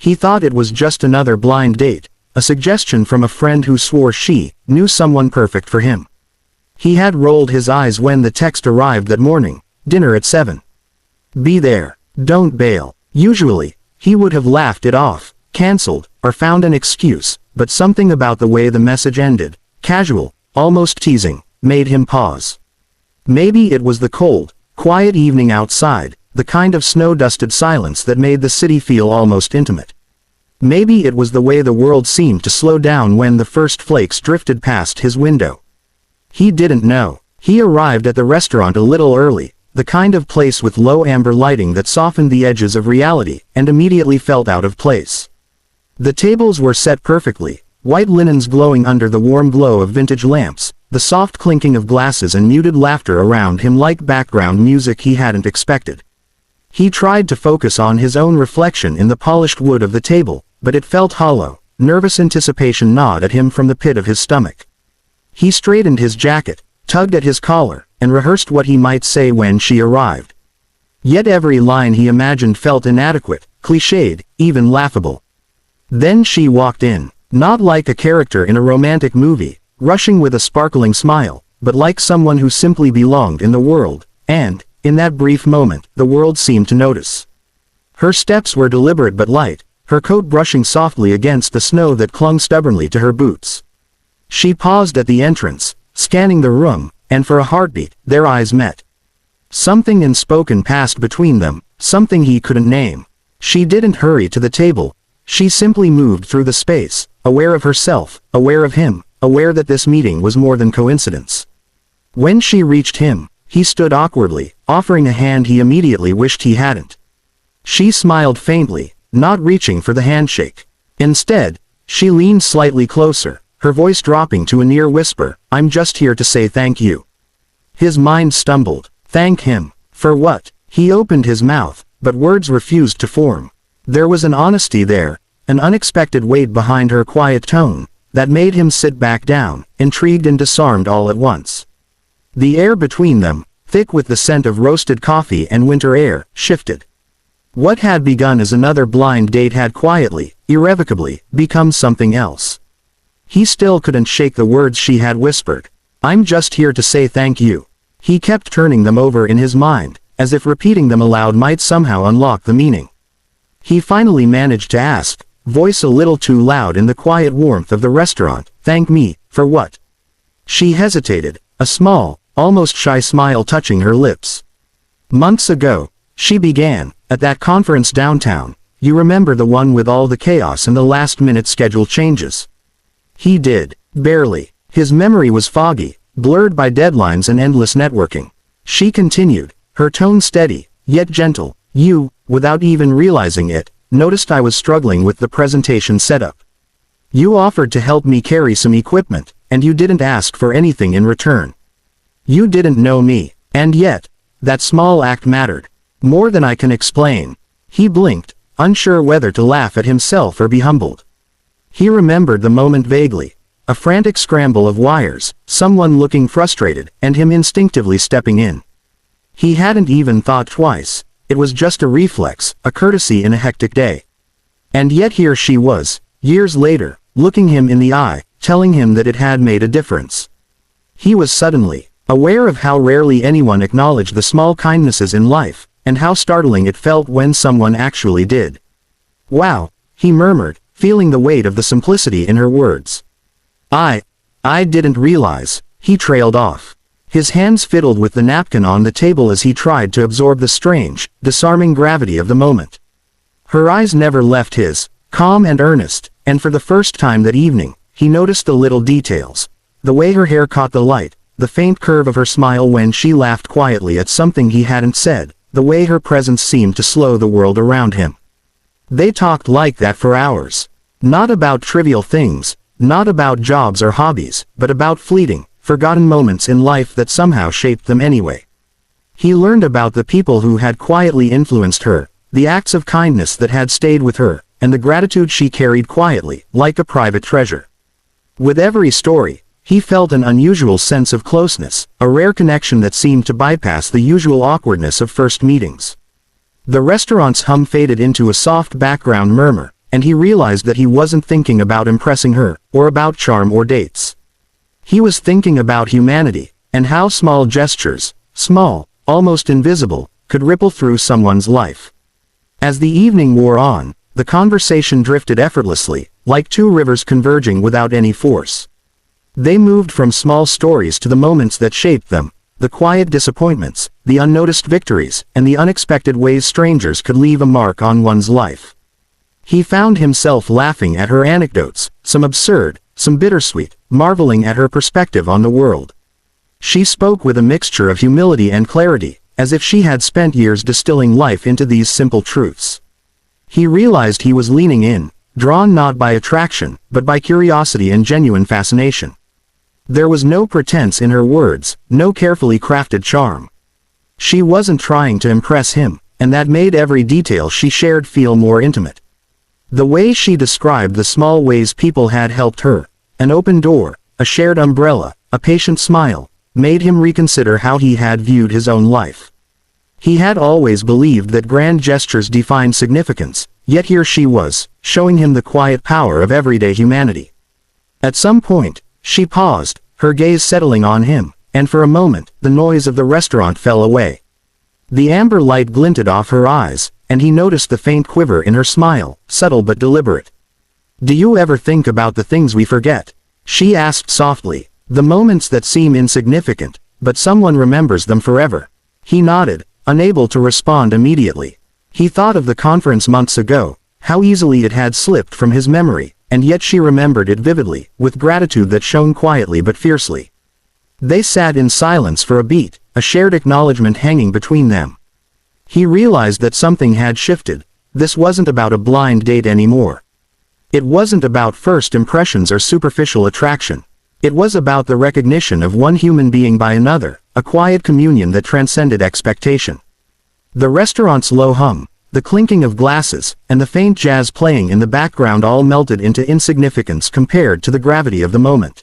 He thought it was just another blind date, a suggestion from a friend who swore she knew someone perfect for him. He had rolled his eyes when the text arrived that morning, dinner at 7. Be there. Don't bail. Usually, he would have laughed it off, cancelled, or found an excuse, but something about the way the message ended, casual, almost teasing, made him pause. Maybe it was the cold, quiet evening outside, the kind of snow-dusted silence that made the city feel almost intimate. Maybe it was the way the world seemed to slow down when the first flakes drifted past his window. He didn't know. He arrived at the restaurant a little early, the kind of place with low amber lighting that softened the edges of reality, and immediately felt out of place. The tables were set perfectly, white linens glowing under the warm glow of vintage lamps, the soft clinking of glasses and muted laughter around him like background music he hadn't expected. He tried to focus on his own reflection in the polished wood of the table, but it felt hollow. Nervous anticipation gnawed at him from the pit of his stomach. He straightened his jacket, tugged at his collar, and rehearsed what he might say when she arrived. Yet every line he imagined felt inadequate, cliched, even laughable. Then she walked in, not like a character in a romantic movie, rushing with a sparkling smile, but like someone who simply belonged in the world, and, in that brief moment, the world seemed to notice. Her steps were deliberate but light, her coat brushing softly against the snow that clung stubbornly to her boots. She paused at the entrance, scanning the room, and for a heartbeat, their eyes met. Something unspoken passed between them, something he couldn't name. She didn't hurry to the table. She simply moved through the space, aware of herself, aware of him, aware that this meeting was more than coincidence. When she reached him, he stood awkwardly, offering a hand he immediately wished he hadn't. She smiled faintly, not reaching for the handshake. Instead, she leaned slightly closer, her voice dropping to a near whisper, "I'm just here to say thank you." His mind stumbled. Thank him. For what? He opened his mouth, but words refused to form. There was an honesty there, an unexpected weight behind her quiet tone, that made him sit back down, intrigued and disarmed all at once. The air between them, thick with the scent of roasted coffee and winter air, shifted. What had begun as another blind date had quietly, irrevocably, become something else. He still couldn't shake the words she had whispered. "I'm just here to say thank you." He kept turning them over in his mind, as if repeating them aloud might somehow unlock the meaning. He finally managed to ask, voice a little too loud in the quiet warmth of the restaurant, "Thank me, for what?" She hesitated, a small, almost shy smile touching her lips. "Months ago," she began, "at that conference downtown, you remember the one with all the chaos and the last-minute schedule changes?" He did, barely. His memory was foggy, blurred by deadlines and endless networking. She continued, her tone steady, yet gentle. "You, without even realizing it, noticed I was struggling with the presentation setup. You offered to help me carry some equipment, and you didn't ask for anything in return. You didn't know me, and yet, that small act mattered. More than I can explain." He blinked, unsure whether to laugh at himself or be humbled. He remembered the moment vaguely. A frantic scramble of wires, someone looking frustrated, and him instinctively stepping in. He hadn't even thought twice. It was just a reflex, a courtesy in a hectic day. And yet here she was, years later, looking him in the eye, telling him that it had made a difference. He was suddenly aware of how rarely anyone acknowledged the small kindnesses in life, and how startling it felt when someone actually did. "Wow," he murmured, feeling the weight of the simplicity in her words. I didn't realize," he trailed off. His hands fiddled with the napkin on the table as he tried to absorb the strange, disarming gravity of the moment. Her eyes never left his, calm and earnest, and for the first time that evening, he noticed the little details. The way her hair caught the light, the faint curve of her smile when she laughed quietly at something he hadn't said, the way her presence seemed to slow the world around him. They talked like that for hours. Not about trivial things, not about jobs or hobbies, but about fleeting, forgotten moments in life that somehow shaped them anyway. He learned about the people who had quietly influenced her, the acts of kindness that had stayed with her, and the gratitude she carried quietly, like a private treasure. With every story, he felt an unusual sense of closeness, a rare connection that seemed to bypass the usual awkwardness of first meetings. The restaurant's hum faded into a soft background murmur, and he realized that he wasn't thinking about impressing her, or about charm or dates. He was thinking about humanity, and how small gestures, small, almost invisible, could ripple through someone's life. As the evening wore on, the conversation drifted effortlessly, like two rivers converging without any force. They moved from small stories to the moments that shaped them, the quiet disappointments, the unnoticed victories, and the unexpected ways strangers could leave a mark on one's life. He found himself laughing at her anecdotes, some absurd, some bittersweet, marveling at her perspective on the world. She spoke with a mixture of humility and clarity, as if she had spent years distilling life into these simple truths. He realized he was leaning in, drawn not by attraction, but by curiosity and genuine fascination. There was no pretense in her words, no carefully crafted charm. She wasn't trying to impress him, and that made every detail she shared feel more intimate. The way she described the small ways people had helped her, an open door, a shared umbrella, a patient smile, made him reconsider how he had viewed his own life. He had always believed that grand gestures defined significance, yet here she was, showing him the quiet power of everyday humanity. At some point, she paused, her gaze settling on him, and for a moment, the noise of the restaurant fell away. The amber light glinted off her eyes, and he noticed the faint quiver in her smile, subtle but deliberate. "Do you ever think about the things we forget?" she asked softly. "The moments that seem insignificant, but someone remembers them forever." He nodded, unable to respond immediately. He thought of the conference months ago, how easily it had slipped from his memory, and yet she remembered it vividly, with gratitude that shone quietly but fiercely. They sat in silence for a beat, a shared acknowledgement hanging between them. He realized that something had shifted. This wasn't about a blind date anymore. It wasn't about first impressions or superficial attraction. It was about the recognition of one human being by another, a quiet communion that transcended expectation. The restaurant's low hum, the clinking of glasses, and the faint jazz playing in the background all melted into insignificance compared to the gravity of the moment.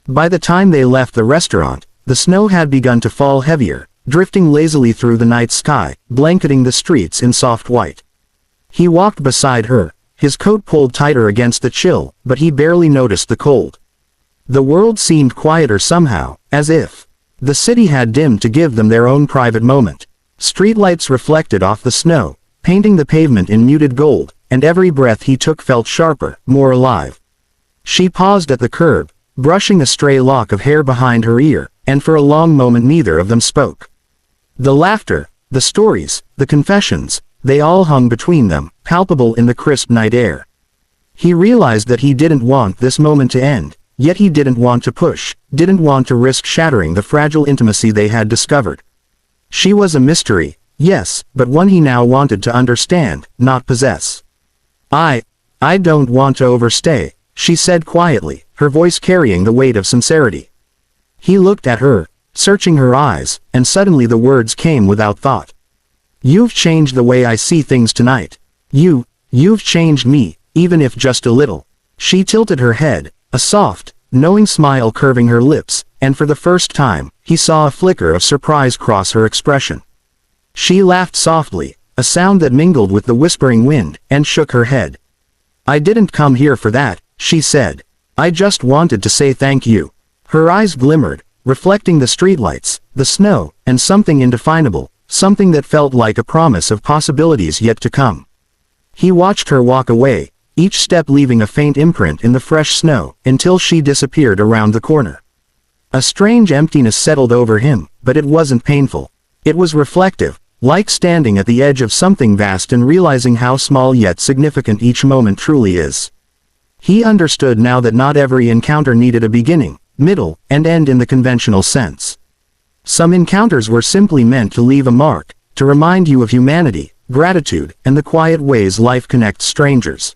By the time they left the restaurant, the snow had begun to fall heavier, drifting lazily through the night sky, blanketing the streets in soft white. He walked beside her, his coat pulled tighter against the chill, but he barely noticed the cold. The world seemed quieter somehow, as if the city had dimmed to give them their own private moment. Streetlights reflected off the snow, painting the pavement in muted gold, and every breath he took felt sharper, more alive. She paused at the curb, brushing a stray lock of hair behind her ear, and for a long moment neither of them spoke. The laughter, the stories, the confessions, they all hung between them, palpable in the crisp night air. He realized that he didn't want this moment to end, yet he didn't want to push, didn't want to risk shattering the fragile intimacy they had discovered. She was a mystery, yes, but one he now wanted to understand, not possess. I don't want to overstay," she said quietly, her voice carrying the weight of sincerity. He looked at her, searching her eyes, and suddenly the words came without thought. "You've changed the way I see things tonight. You've changed me, even if just a little." She tilted her head, a soft, knowing smile curving her lips, and for the first time, he saw a flicker of surprise cross her expression. She laughed softly, a sound that mingled with the whispering wind, and shook her head. "I didn't come here for that," she said. "I just wanted to say thank you." Her eyes glimmered, reflecting the streetlights, the snow, and something indefinable, something that felt like a promise of possibilities yet to come. He watched her walk away, each step leaving a faint imprint in the fresh snow, until she disappeared around the corner. A strange emptiness settled over him, but it wasn't painful. It was reflective, like standing at the edge of something vast and realizing how small yet significant each moment truly is. He understood now that not every encounter needed a beginning, middle, and end in the conventional sense. Some encounters were simply meant to leave a mark, to remind you of humanity, gratitude, and the quiet ways life connects strangers.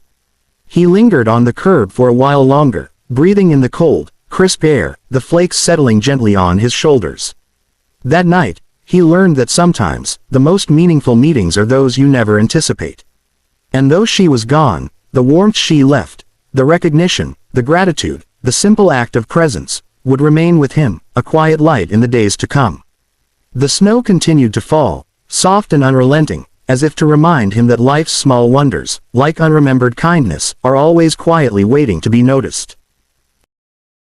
He lingered on the curb for a while longer, breathing in the cold, crisp air, the flakes settling gently on his shoulders. That night, he learned that sometimes, the most meaningful meetings are those you never anticipate. And though she was gone, the warmth she left, the recognition, the gratitude, the simple act of presence, would remain with him, a quiet light in the days to come. The snow continued to fall, soft and unrelenting, as if to remind him that life's small wonders, like unremembered kindness, are always quietly waiting to be noticed.